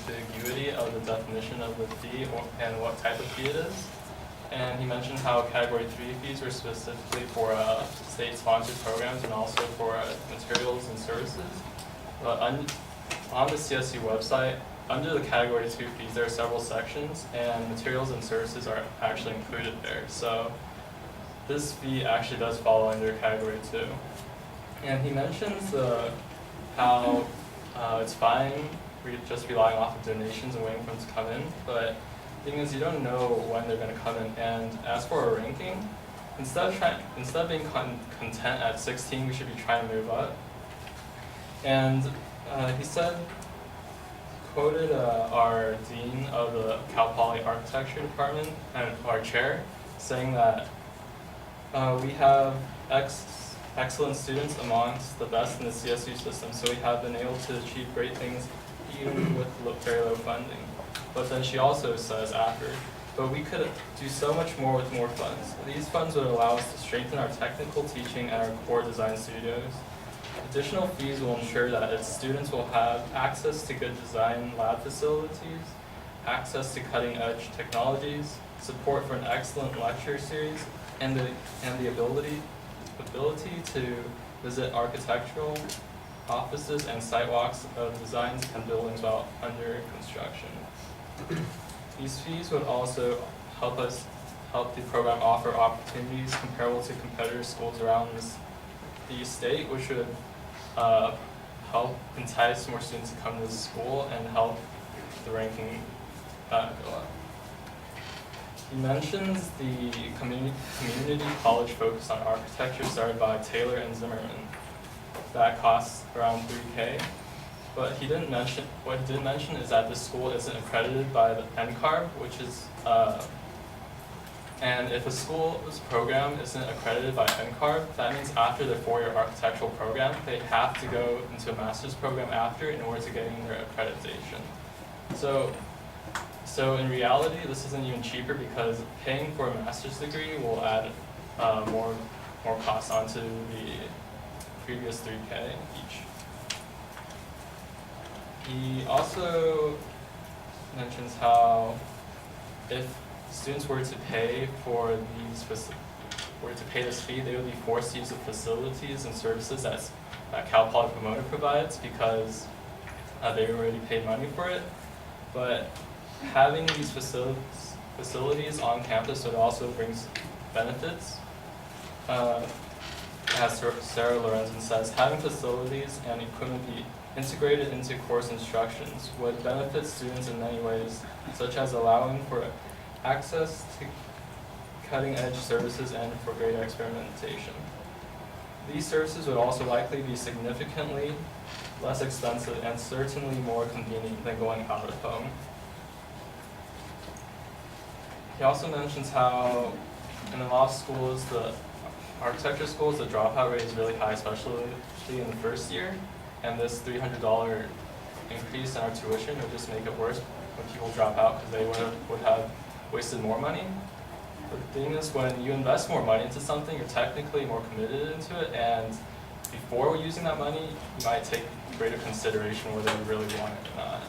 ambiguity of the definition of the fee and what type of fee it is. And he mentioned how Category 3 fees were specifically for state-sponsored programs and also for materials and services. But on the CSU website, under the Category 2 fees, there are several sections, and materials and services are actually included there. So this fee actually does fall under Category 2. And he mentions how it's fine just relying off of donations and waiting for them to come in, but the thing is you don't know when they're going to come in. And as for our ranking, instead of being content at 16, we should be trying to move up. And he quoted our dean of the Cal Poly Architecture Department and our chair, saying that we have excellent students amongst the best in the CSU system, so we have been able to achieve great things even with very low funding. But then she also says after, but we could do so much more with more funds. These funds would allow us to strengthen our technical teaching and our core design studios. Additional fees will ensure that its students will have access to good design lab facilities, access to cutting-edge technologies, support for an excellent lecture series, and the ability to visit architectural offices and site walks of designs and buildings while under construction. These fees would also help the program offer opportunities comparable to competitor schools around the state, which would help entice more students to come to the school and help the ranking go up. He mentions the community college focus on architecture started by Taylor and Zimmerman. That costs around $3K. But what he didn't mention is that this school isn't accredited by the NCARB, which is, and if a school's program isn't accredited by NCARB, that means after their 4-year architectural program, they have to go into a master's program after in order to gain their accreditation. So in reality, this isn't even cheaper because paying for a master's degree will add more costs onto the previous $3K each. He also mentions how if students were to pay for this fee, they would be forced to use the facilities and services that Cal Poly Pomona provides because they already paid money for it. But having these facilities on campus would also bring benefits. As Sarah Lorenzen says, having facilities and equipment be integrated into course instructions would benefit students in many ways, such as allowing for access to cutting-edge services and for greater experimentation. These services would also likely be significantly less expensive and certainly more convenient than going out of home. He also mentions how in a lot of schools, the architecture schools, the dropout rate is really high, especially in the first year. And this $300 increase in our tuition would just make it worse when people drop out because they would have wasted more money. But the thing is, when you invest more money into something, you're technically more committed into it, and before using that money, you might take greater consideration whether you really want it or not.